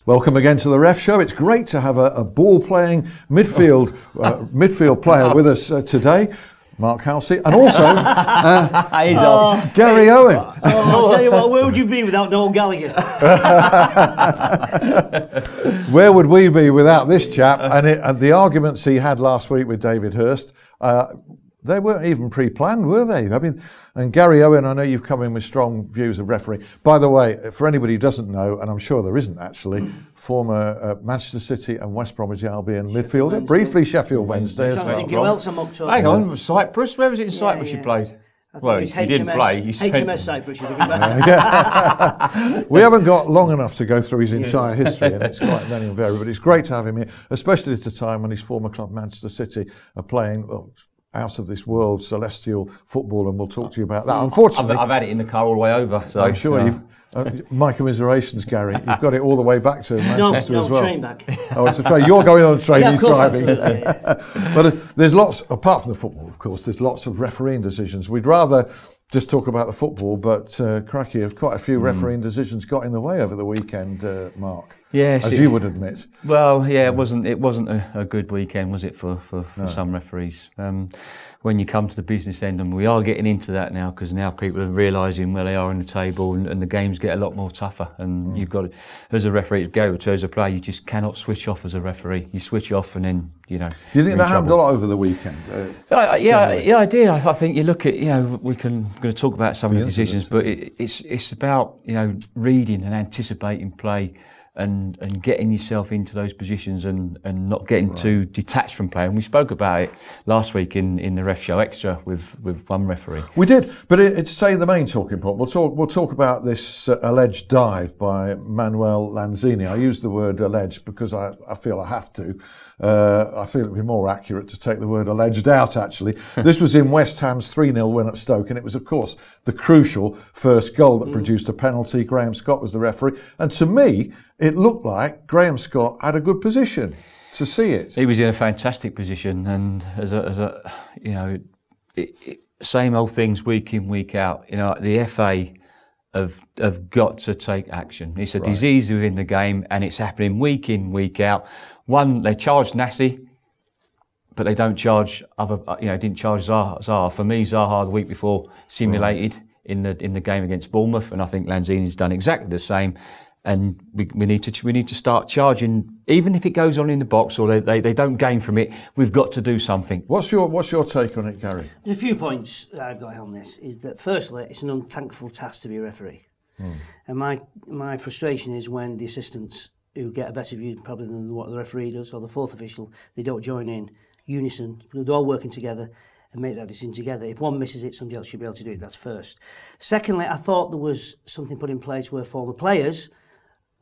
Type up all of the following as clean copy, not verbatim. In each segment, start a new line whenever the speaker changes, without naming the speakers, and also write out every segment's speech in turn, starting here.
Welcome again to the Ref Show. It's great to have a ball-playing midfield player with us today, Mark Halsey, and also Gary Owen.
I'll tell you what, where would you be without Noel Gallagher?
Where would we be without this chap? And the arguments he had last week with David Hurst, they weren't even pre-planned, were they? I mean, and Gary Owen, I know you've come in with strong views of refereeing. By the way, for anybody who doesn't know, and I'm sure there isn't actually, former Manchester City and West Bromwich Albion midfielder,
Wednesday.
Briefly Sheffield Wednesday as well.
Hang on, Cyprus? Where was it in Cyprus you played? Well, you didn't play. You
HMS Cyprus.
We haven't got long enough to go through his entire history, and it's quite many and varied, but it's great to have him here, especially at a time when his former club, Manchester City, are playing out of this world, celestial football, and we'll talk to you about that. Unfortunately,
I've had it in the car all the way over, so
I'm sure my commiserations, Gary. You've got it all the way back to Manchester as well.
No, train back.
Oh, it's a train. You're going on a train, he's driving.
Yeah.
But there's lots, apart from the football, of course, there's lots of refereeing decisions. We'd rather just talk about the football, but cracky, quite a few refereeing decisions got in the way over the weekend, Mark.
Yes,
as you would admit.
Well, yeah, it wasn't a good weekend, was it, for some referees? When you come to the business end, and we are getting into that now, because now people are realising where they are in the table, and the games get a lot more tougher. And you've got to, as a referee, as a player, you just cannot switch off as a referee. You switch off, and then
Do you think that happened a lot over the weekend?
Yeah, I did. I think you look at, we're going to talk about some of the decisions, but it's about reading and anticipating play. And getting yourself into those positions and not getting too detached from play. And we spoke about it last week in the Ref Show Extra with one referee.
We did, but it's say the main talking point. We'll talk about this alleged dive by Manuel Lanzini. I use the word alleged because I feel I have to. I feel it would be more accurate to take the word alleged out, actually. This was in West Ham's 3-0 win at Stoke, and it was, of course, the crucial first goal that produced a penalty. Graham Scott was the referee. And to me, it looked like Graham Scott had a good position to see it.
He was in a fantastic position, and same old things week in, week out. The FA have got to take action. It's a disease within the game, and it's happening week in, week out. One, they charge Nassi, but they don't charge other. Didn't charge Zaha. For me, Zaha the week before simulated in the game against Bournemouth, and I think Lanzini's done exactly the same. And we need to start charging, even if it goes on in the box or they don't gain from it. We've got to do something.
What's your take on it, Gary?
There's a few points that I've got on this. Is that firstly, it's an unthankful task to be a referee, and my frustration is when the assistants who get a better view probably than what the referee does or the fourth official, they don't join in unison. They're all working together and make that decision together. If one misses it, somebody else should be able to do it. That's first. Secondly, I thought there was something put in place where former players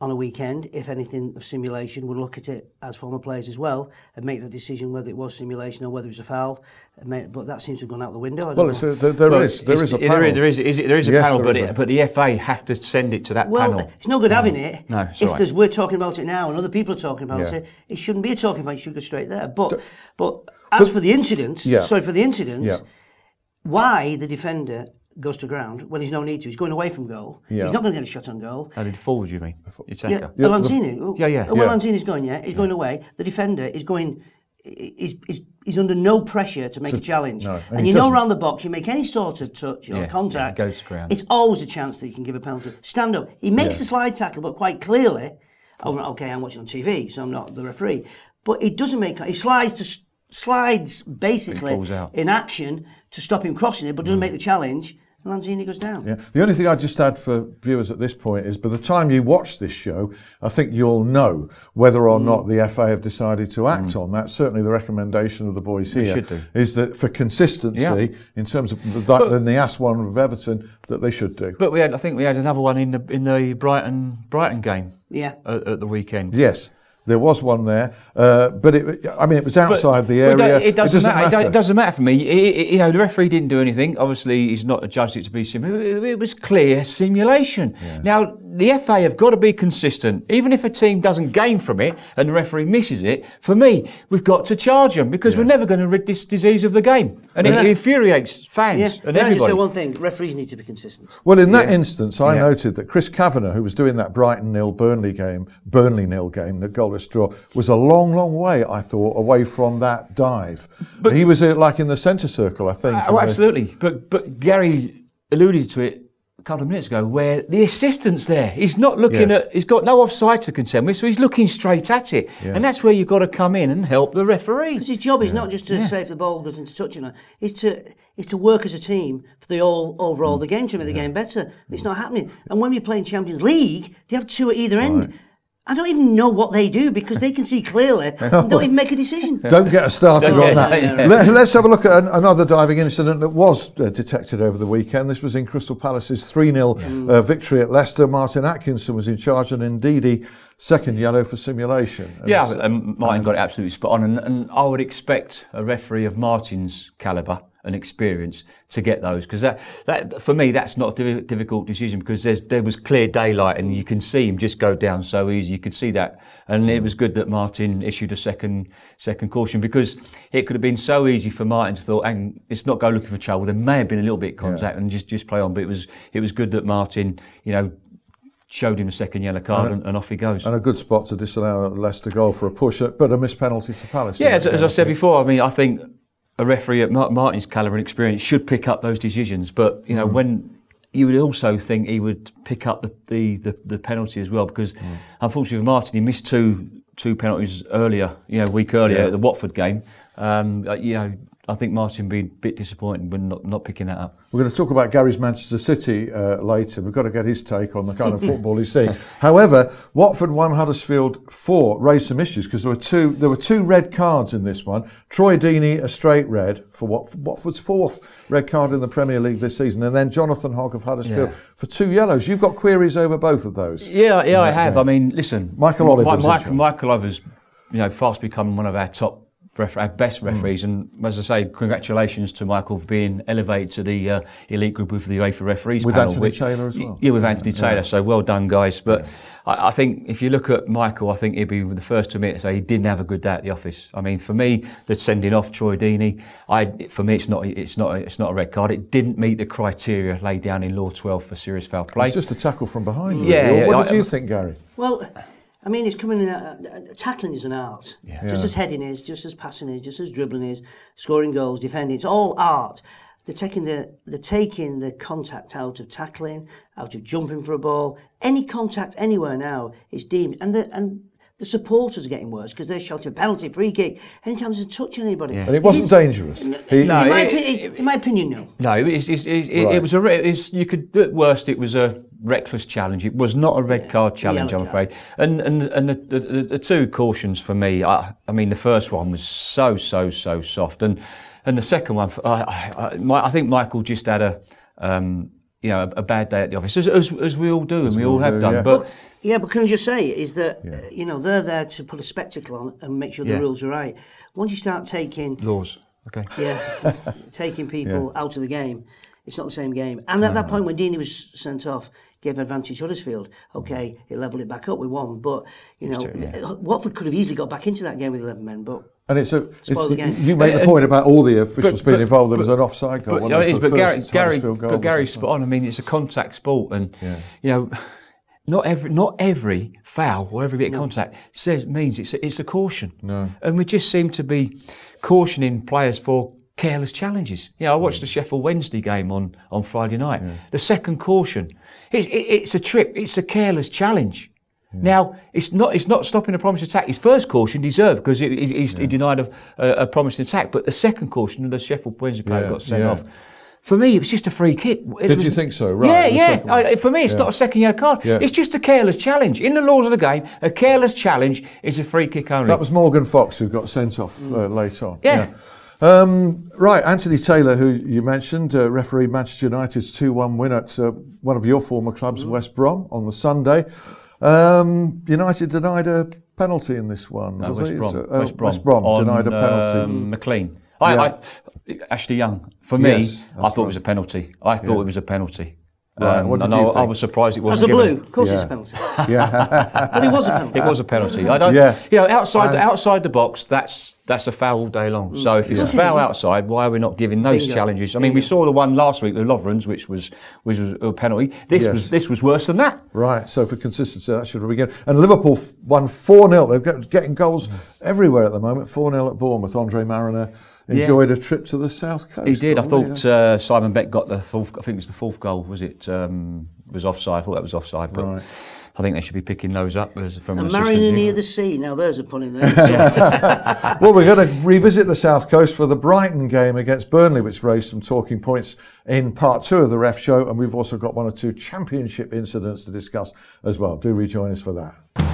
on a weekend, if anything of simulation, would look at it as former players as well and make the decision whether it was simulation or whether it was a foul. But that seems to have gone out the window.
There is a panel.
There is a panel, but the FA have to send it to that panel.
Well, it's no good having it.
No, it's
if we're talking about it now and other people are talking about it, it shouldn't be a talking point. It should go straight there. But for the incident, why the defender goes to ground when he's no need to. He's going away from goal. He's not going to get a shot on goal.
How did he forward, you mean?
Lanzini.
Well,
Lanzini's going, he's going away. The defender is going, he's under no pressure to make a challenge. No, and around the box, you make any sort of touch or contact,
goes to ground.
It's always a chance that you can give a penalty. Stand up. He makes a slide tackle, but quite clearly, I'm watching on TV, so I'm not the referee. But he doesn't make, he slides basically in action to stop him crossing it, but doesn't make the challenge. Lanzini goes down.
Yeah. The only thing I'd just add for viewers at this point is by the time you watch this show, I think you'll know whether or not the FA have decided to act on that. Certainly the recommendation of the boys here is that for consistency, in terms of the AS one with Everton, that they should do.
But I think we had another one in the Brighton game at the weekend.
Yes. There was one there, but it was outside the area.
It doesn't matter. It doesn't matter for me. The referee didn't do anything. Obviously, he's not judged it to be simulation. It was clear simulation. Yeah. Now, the FA have got to be consistent. Even if a team doesn't gain from it and the referee misses it, for me, we've got to charge them because we're never going to rid this disease of the game. And it infuriates fans and everybody.
I just say one thing, referees need to be consistent.
Well, in that instance, I noted that Chris Kavanagh, who was doing that Brighton 0 Burnley 0 game, the goalless draw, was a long, long way, I thought, away from that dive. But he was like in the centre circle, I think.
Oh, absolutely. But Gary alluded to it a couple of minutes ago, where the assistant's there. He's not looking at. He's got no offside to contend with, so he's looking straight at it. And that's where you've got to come in and help the referee.
Because his job is not just to say if the ball goes into touch or not. It's to work as a team for the overall the game to make the game better. It's not happening. And when we play in Champions League, they have two at either end. I don't even know what they do because they can see clearly and don't even make a decision.
Don't get us started on that. Let's have a look at another diving incident that was detected over the weekend. This was in Crystal Palace's 3-0 victory at Leicester. Martin Atkinson was in charge and Ndidi second yellow for simulation.
Martin got it absolutely spot on. And I would expect a referee of Martin's calibre and experience to get those, because that for me that's not a difficult decision, because there was clear daylight and you can see him just go down so easy. You could see that, and it was good that Martin issued a second caution, because it could have been so easy for Martin to thought, and it's not go looking for trouble. There may have been a little bit of contact and just play on, but it was good that Martin, showed him a second yellow card and off he goes. And
a good spot to disallow Leicester goal for a push, but a missed penalty to Palace.
Yeah, as I said before, I think a referee at Martin's calibre and experience should pick up those decisions, but when you would also think he would pick up the penalty as well, because unfortunately for Martin, he missed two penalties earlier, week earlier at the Watford game. I think Martin be a bit disappointed when not picking that up.
We're going to talk about Gary's Manchester City later. We've got to get his take on the kind of football he's seeing. However, Watford 1, Huddersfield 4 raised some issues because there were two red cards in this one. Troy Deeney, a straight red for Watford's fourth red card in the Premier League this season, and then Jonathan Hogg of Huddersfield for 2 yellows. You've got queries over both of those.
Yeah, I have. I mean, listen,
Michael
Oliver's fast becoming one of our best referees, and as I say, congratulations to Michael for being elevated to the elite group with the UEFA referees
with
panel.
Anthony Taylor as well.
Yeah, with Anthony Taylor, so well done, guys. But I think if you look at Michael, I think he'd be the first to admit to say he didn't have a good day at the office. I mean, for me, the sending off Troy Deeney, for me, it's not a red card. It didn't meet the criteria laid down in Law 12 for serious foul play.
It's just a tackle from behind.
Yeah.
What did you think, Gary?
Well, I mean, it's coming in. Tackling is an art. Just as heading is, just as passing is, just as dribbling is, scoring goals, defending. It's all art. They're taking the contact out of tackling, out of jumping for a ball. Any contact anywhere now is deemed, and the supporters are getting worse because they're shouting penalty, free kick. Anytime there's a touch on anybody,
and it wasn't dangerous.
In my opinion, no.
No, it was you could at worst it was a reckless challenge. It was not a red card challenge, I'm afraid. And the two cautions for me, I mean, the first one was so soft, and the second one, I think Michael just had a bad day at the office, as we all do, and we all have done. But
can I just say is that they're there to put a spectacle on and make sure the rules are right. Once you start taking
laws,
taking people out of the game, it's not the same game. And at that point when Deeney was sent off, gave advantage Huddersfield. Okay, it levelled it back up. We won, but Watford could have easily got back into that game with 11 men, but. And
you make the point about all the officials being involved. There was an offside goal.
But Gary's spot on. I mean, it's a contact sport, and not every foul or every bit of contact means it's a caution. No. And we just seem to be cautioning players for careless challenges. I watched the Sheffield Wednesday game on Friday night. The second caution, it's a trip. It's a careless challenge. Now, it's not stopping a promised attack. His first caution deserved because he denied a promised attack, but the second caution, the Sheffield Wednesday player got sent off. For me, it was just a free kick.
Did you think so? Right.
For me, it's not a second yellow card. Yeah. It's just a careless challenge. In the laws of the game, a careless challenge is a free kick only.
That was Morgan Fox who got sent off late on. Right, Anthony Taylor, who you mentioned, referee Manchester United's 2-1 win at one of your former clubs, West Brom, on the Sunday. United denied a penalty in this one. West Brom denied a penalty.
McLean. Ashley Young. For me, I thought it was a penalty. I thought it was a penalty.
Right, what did you think?
I was surprised it
As
wasn't
a blue,
given.
of course
Yeah.
it's a penalty.
Yeah.
But it was a penalty.
It was a penalty. I don't.
Yeah.
You know, outside the box, that's a foul all day long. So if it's a foul outside, why are we not giving those
Bingo.
challenges? I mean, we saw the one last week with Lovren's, which was a penalty. This was worse than that.
Right, so for consistency, that should begin. And Liverpool won 4-0. They're getting goals everywhere at the moment. 4-0 at Bournemouth. Andre Mariner enjoyed a trip to the South Coast.
He did. I
probably,
thought Simon Beck got the fourth. I think it was the fourth goal. Was it? Was offside. I thought that was offside. But
Right.
I think they should be picking those up from an
And
assistant.
Mariner near the sea. Now there's a pun in there.
Well, we're going to revisit the South Coast for the Brighton game against Burnley, which raised some talking points in part 2 of the Ref Show. And we've also got 1 or 2 championship incidents to discuss as well. Do rejoin us for that.